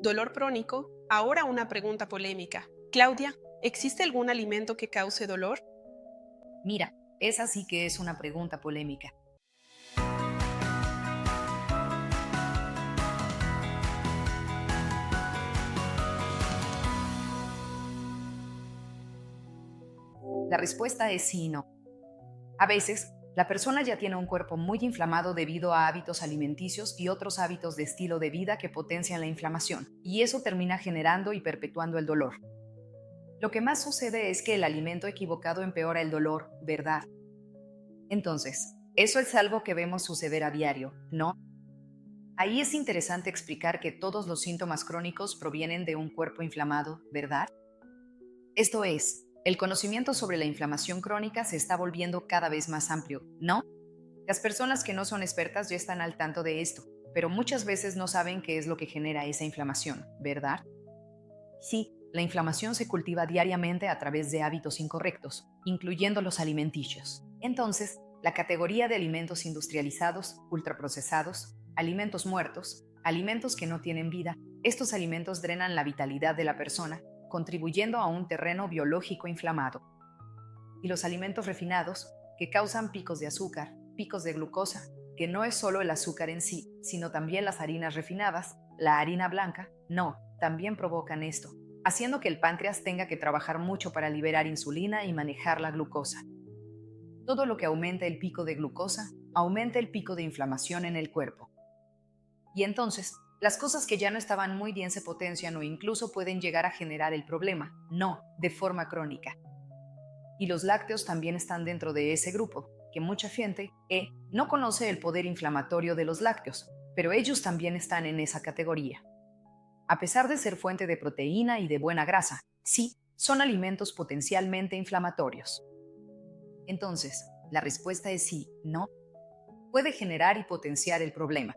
Dolor crónico, ahora una pregunta polémica. Claudia, ¿existe algún alimento que cause dolor? Mira, esa sí que es una pregunta polémica. La respuesta es sí y no. A veces, la persona ya tiene un cuerpo muy inflamado debido a hábitos alimenticios y otros hábitos de estilo de vida que potencian la inflamación, y eso termina generando y perpetuando el dolor. Lo que más sucede es que el alimento equivocado empeora el dolor, ¿verdad? Entonces, eso es algo que vemos suceder a diario, ¿no? Ahí es interesante explicar que todos los síntomas crónicos provienen de un cuerpo inflamado, ¿verdad? Esto es, el conocimiento sobre la inflamación crónica se está volviendo cada vez más amplio, ¿no? Las personas que no son expertas ya están al tanto de esto, pero muchas veces no saben qué es lo que genera esa inflamación, ¿verdad? Sí, la inflamación se cultiva diariamente a través de hábitos incorrectos, incluyendo los alimenticios. Entonces, la categoría de alimentos industrializados, ultraprocesados, alimentos muertos, alimentos que no tienen vida, estos alimentos drenan la vitalidad de la persona, contribuyendo a un terreno biológico inflamado. Y los alimentos refinados, que causan picos de azúcar, picos de glucosa, que no es solo el azúcar en sí, sino también las harinas refinadas, la harina blanca, no, también provocan esto, haciendo que el páncreas tenga que trabajar mucho para liberar insulina y manejar la glucosa. Todo lo que aumenta el pico de glucosa, aumenta el pico de inflamación en el cuerpo. Y entonces, las cosas que ya no estaban muy bien se potencian o incluso pueden llegar a generar el problema, no, de forma crónica. Y los lácteos también están dentro de ese grupo, que mucha gente no conoce el poder inflamatorio de los lácteos, pero ellos también están en esa categoría. A pesar de ser fuente de proteína y de buena grasa, sí, son alimentos potencialmente inflamatorios. Entonces, la respuesta es sí, no. Puede generar y potenciar el problema.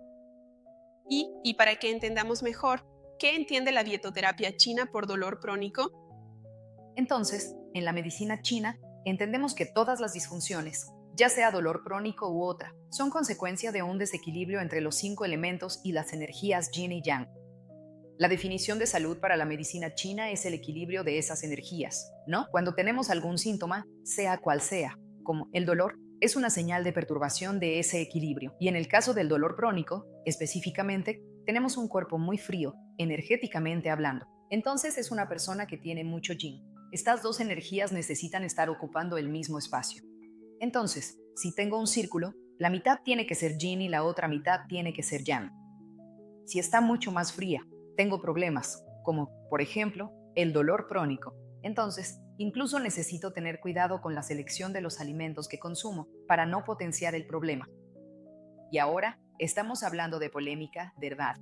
Y para que entendamos mejor, ¿qué entiende la dietoterapia china por dolor crónico? Entonces, en la medicina china, entendemos que todas las disfunciones, ya sea dolor crónico u otra, son consecuencia de un desequilibrio entre los 5 elementos y las energías yin y yang. La definición de salud para la medicina china es el equilibrio de esas energías, ¿no? Cuando tenemos algún síntoma, sea cual sea, como el dolor, es una señal de perturbación de ese equilibrio. Y en el caso del dolor crónico, específicamente, tenemos un cuerpo muy frío, energéticamente hablando. Entonces es una persona que tiene mucho yin. Estas dos energías necesitan estar ocupando el mismo espacio. Entonces, si tengo un círculo, la mitad tiene que ser yin y la otra mitad tiene que ser yang. Si está mucho más fría, tengo problemas, como, por ejemplo, el dolor crónico. Entonces, incluso necesito tener cuidado con la selección de los alimentos que consumo para no potenciar el problema. Y ahora, estamos hablando de polémica, ¿verdad?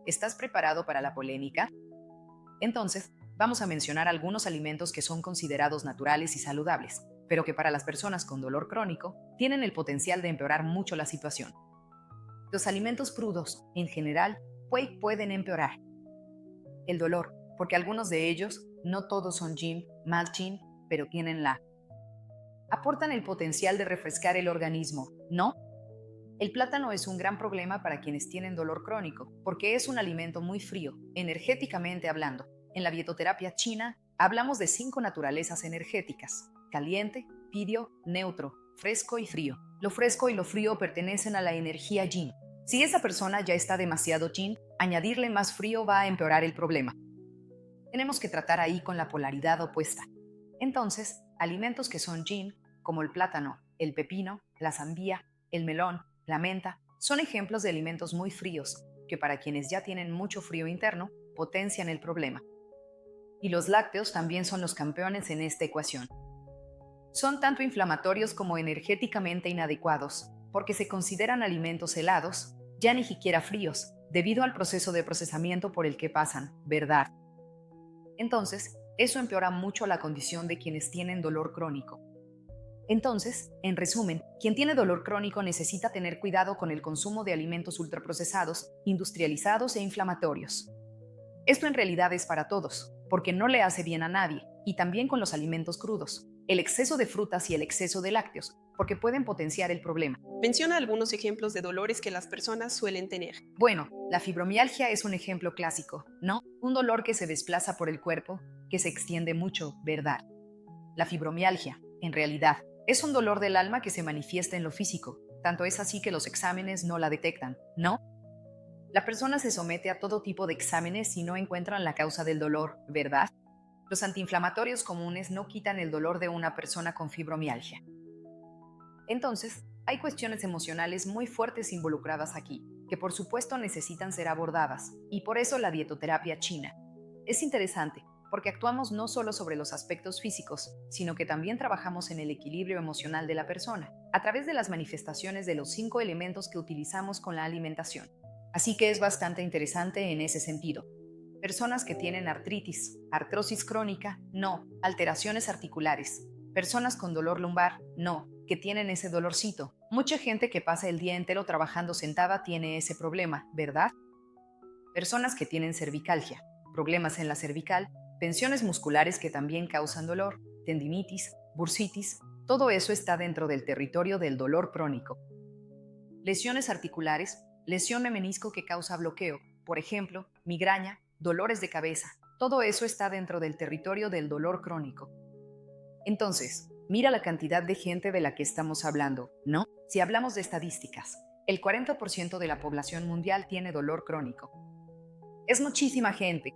¿Estás preparado para la polémica? Entonces, vamos a mencionar algunos alimentos que son considerados naturales y saludables, pero que para las personas con dolor crónico tienen el potencial de empeorar mucho la situación. Los alimentos crudos, en general, pueden empeorar el dolor, porque algunos de ellos, no todos son yin, mal yin, pero tienen la. Aportan el potencial de refrescar el organismo, ¿no? El plátano es un gran problema para quienes tienen dolor crónico, porque es un alimento muy frío, energéticamente hablando. En la dietoterapia china, hablamos de 5 naturalezas energéticas: caliente, tibio, neutro, fresco y frío. Lo fresco y lo frío pertenecen a la energía yin. Si esa persona ya está demasiado yin, añadirle más frío va a empeorar el problema. Tenemos que tratar ahí con la polaridad opuesta. Entonces, alimentos que son yin, como el plátano, el pepino, la sandía, el melón, la menta, son ejemplos de alimentos muy fríos, que para quienes ya tienen mucho frío interno, potencian el problema. Y los lácteos también son los campeones en esta ecuación. Son tanto inflamatorios como energéticamente inadecuados, porque se consideran alimentos helados, ya ni siquiera fríos, debido al proceso de procesamiento por el que pasan, ¿verdad? Entonces, eso empeora mucho la condición de quienes tienen dolor crónico. Entonces, en resumen, quien tiene dolor crónico necesita tener cuidado con el consumo de alimentos ultraprocesados, industrializados e inflamatorios. Esto en realidad es para todos, porque no le hace bien a nadie, y también con los alimentos crudos. el exceso de frutas y el exceso de lácteos, porque pueden potenciar el problema. Menciona algunos ejemplos de dolores que las personas suelen tener. Bueno, la fibromialgia es un ejemplo clásico, ¿no? Un dolor que se desplaza por el cuerpo, que se extiende mucho, ¿verdad? La fibromialgia, en realidad, es un dolor del alma que se manifiesta en lo físico. Tanto es así que los exámenes no la detectan, ¿no? La persona se somete a todo tipo de exámenes y no encuentran la causa del dolor, ¿verdad? Los antiinflamatorios comunes no quitan el dolor de una persona con fibromialgia. Entonces, hay cuestiones emocionales muy fuertes involucradas aquí, que por supuesto necesitan ser abordadas, y por eso la dietoterapia china. Es interesante, porque actuamos no solo sobre los aspectos físicos, sino que también trabajamos en el equilibrio emocional de la persona, a través de las manifestaciones de los 5 elementos que utilizamos con la alimentación. Así que es bastante interesante en ese sentido. Personas que tienen artritis, artrosis crónica, no, alteraciones articulares. Personas con dolor lumbar, no, que tienen ese dolorcito. Mucha gente que pasa el día entero trabajando sentada tiene ese problema, ¿verdad? Personas que tienen cervicalgia, problemas en la cervical, tensiones musculares que también causan dolor, tendinitis, bursitis, todo eso está dentro del territorio del dolor crónico. Lesiones articulares, lesión de menisco que causa bloqueo, por ejemplo, migraña, dolores de cabeza, todo eso está dentro del territorio del dolor crónico. Entonces, mira la cantidad de gente de la que estamos hablando, ¿no? Si hablamos de estadísticas, el 40% de la población mundial tiene dolor crónico. Es muchísima gente,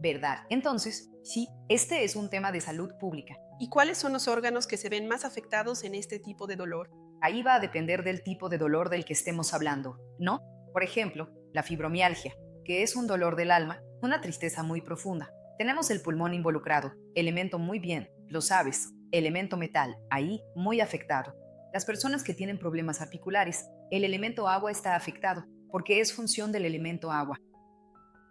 ¿verdad? Entonces, sí, este es un tema de salud pública. ¿Y cuáles son los órganos que se ven más afectados en este tipo de dolor? Ahí va a depender del tipo de dolor del que estemos hablando, ¿no? Por ejemplo, la fibromialgia, que es un dolor del alma, una tristeza muy profunda. Tenemos el pulmón involucrado, elemento muy bien, lo sabes, elemento metal, ahí muy afectado. Las personas que tienen problemas articulares, el elemento agua está afectado, porque es función del elemento agua.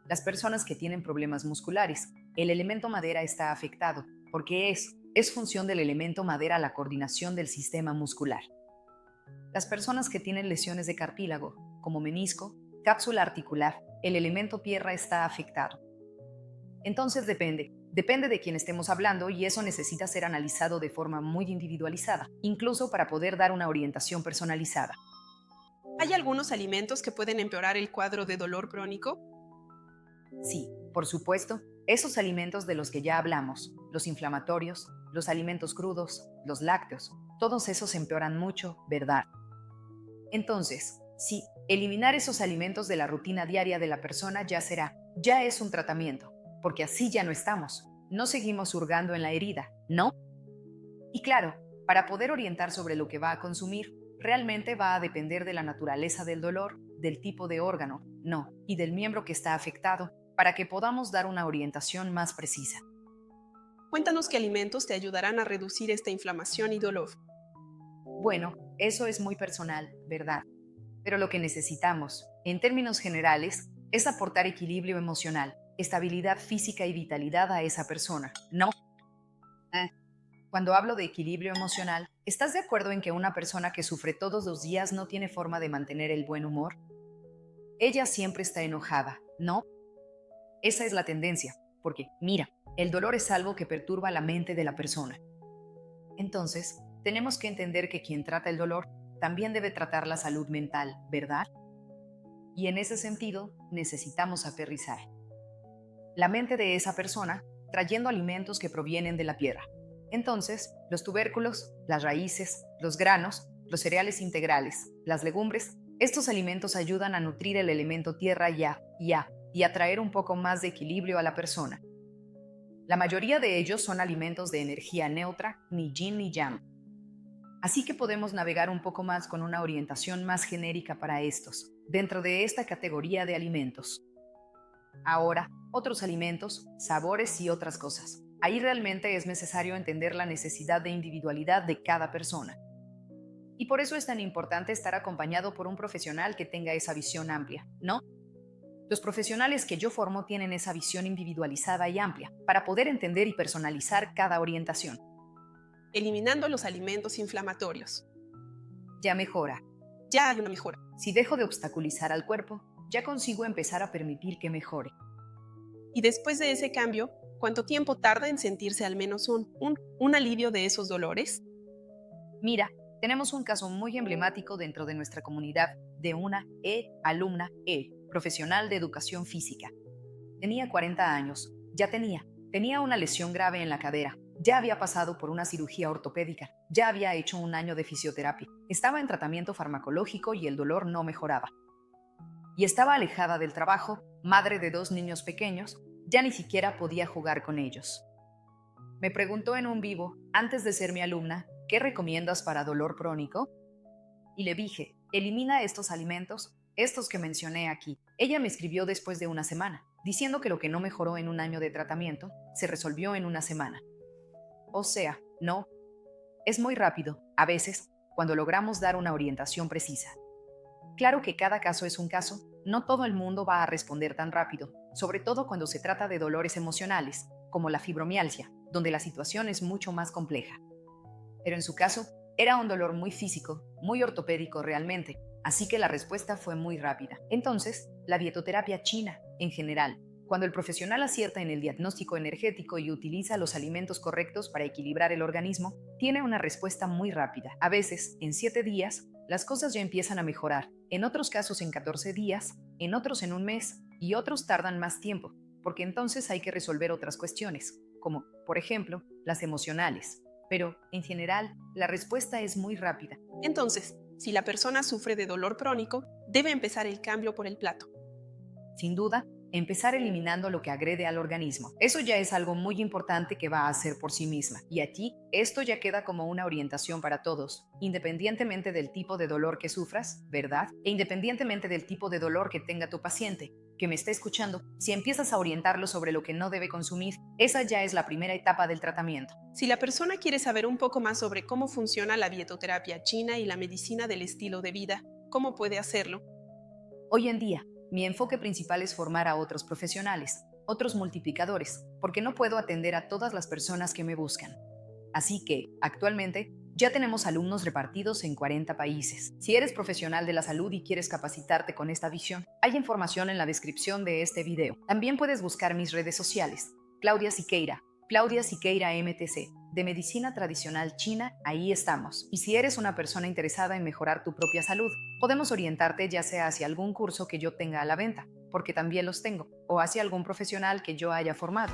Las personas que tienen problemas musculares, el elemento madera está afectado, porque es función del elemento madera la coordinación del sistema muscular. Las personas que tienen lesiones de cartílago, como menisco, cápsula articular, el elemento tierra está afectado. Entonces depende de quién estemos hablando y eso necesita ser analizado de forma muy individualizada, incluso para poder dar una orientación personalizada. ¿Hay algunos alimentos que pueden empeorar el cuadro de dolor crónico? Sí, por supuesto, esos alimentos de los que ya hablamos, los inflamatorios, los alimentos crudos, los lácteos, todos esos empeoran mucho, ¿verdad? Entonces, sí, eliminar esos alimentos de la rutina diaria de la persona ya es un tratamiento, porque así ya no estamos, no seguimos hurgando en la herida, ¿no? Y claro, para poder orientar sobre lo que va a consumir, realmente va a depender de la naturaleza del dolor, del tipo de órgano, no, y del miembro que está afectado, para que podamos dar una orientación más precisa. Cuéntanos qué alimentos te ayudarán a reducir esta inflamación y dolor. Bueno, eso es muy personal, ¿verdad? Pero lo que necesitamos, en términos generales, es aportar equilibrio emocional, estabilidad física y vitalidad a esa persona, ¿no? Cuando hablo de equilibrio emocional, ¿estás de acuerdo en que una persona que sufre todos los días no tiene forma de mantener el buen humor? Ella siempre está enojada, ¿no? Esa es la tendencia, porque, mira, el dolor es algo que perturba la mente de la persona. Entonces, tenemos que entender que quien trata el dolor también debe tratar la salud mental, ¿verdad? Y en ese sentido, necesitamos aterrizar la mente de esa persona trayendo alimentos que provienen de la tierra. Entonces, los tubérculos, las raíces, los granos, los cereales integrales, las legumbres, estos alimentos ayudan a nutrir el elemento tierra y a traer un poco más de equilibrio a la persona. La mayoría de ellos son alimentos de energía neutra, ni yin ni yang. Así que podemos navegar un poco más con una orientación más genérica para estos, dentro de esta categoría de alimentos. Ahora, otros alimentos, sabores y otras cosas. Ahí realmente es necesario entender la necesidad de individualidad de cada persona. Y por eso es tan importante estar acompañado por un profesional que tenga esa visión amplia, ¿no? Los profesionales que yo formo tienen esa visión individualizada y amplia para poder entender y personalizar cada orientación. Eliminando los alimentos inflamatorios. Ya mejora. Ya hay una mejora. Si dejo de obstaculizar al cuerpo, ya consigo empezar a permitir que mejore. Y después de ese cambio, ¿Cuánto tiempo tarda en sentirse al menos un alivio de esos dolores? Mira, tenemos un caso muy emblemático dentro de nuestra comunidad de una alumna profesional de educación física. Tenía 40 años, tenía una lesión grave en la cadera, ya había pasado por una cirugía ortopédica, ya había hecho un año de fisioterapia, estaba en tratamiento farmacológico y el dolor no mejoraba. Y estaba alejada del trabajo, madre de 2 niños pequeños, ya ni siquiera podía jugar con ellos. Me preguntó en un vivo, antes de ser mi alumna, ¿qué recomiendas para dolor crónico? Y le dije, elimina estos alimentos, estos que mencioné aquí. Ella me escribió después de una semana, diciendo que lo que no mejoró en un año de tratamiento, se resolvió en una semana. O sea, no, es muy rápido, a veces, cuando logramos dar una orientación precisa. Claro que cada caso es un caso, no todo el mundo va a responder tan rápido, sobre todo cuando se trata de dolores emocionales, como la fibromialgia, donde la situación es mucho más compleja. Pero en su caso, era un dolor muy físico, muy ortopédico realmente, así que la respuesta fue muy rápida. Entonces, la dietoterapia china, en general, cuando el profesional acierta en el diagnóstico energético y utiliza los alimentos correctos para equilibrar el organismo, tiene una respuesta muy rápida. A veces, en 7 días, las cosas ya empiezan a mejorar, en otros casos en 14 días, en otros en un mes, y otros tardan más tiempo, porque entonces hay que resolver otras cuestiones, como, por ejemplo, las emocionales. Pero, en general, la respuesta es muy rápida. Entonces, si la persona sufre de dolor crónico, debe empezar el cambio por el plato. Sin duda, empezar eliminando lo que agrede al organismo. Eso ya es algo muy importante que va a hacer por sí misma. Y aquí, esto ya queda como una orientación para todos, independientemente del tipo de dolor que sufras, ¿verdad? E independientemente del tipo de dolor que tenga tu paciente, que me está escuchando, si empiezas a orientarlo sobre lo que no debe consumir, esa ya es la primera etapa del tratamiento. Si la persona quiere saber un poco más sobre cómo funciona la dietoterapia china y la medicina del estilo de vida, ¿cómo puede hacerlo? Hoy en día, mi enfoque principal es formar a otros profesionales, otros multiplicadores, porque no puedo atender a todas las personas que me buscan. Así que, actualmente, ya tenemos alumnos repartidos en 40 países. Si eres profesional de la salud y quieres capacitarte con esta visión, hay información en la descripción de este video. También puedes buscar mis redes sociales, Claudia Siqueira MTC, de Medicina Tradicional China, ahí estamos. Y si eres una persona interesada en mejorar tu propia salud, podemos orientarte ya sea hacia algún curso que yo tenga a la venta, porque también los tengo, o hacia algún profesional que yo haya formado.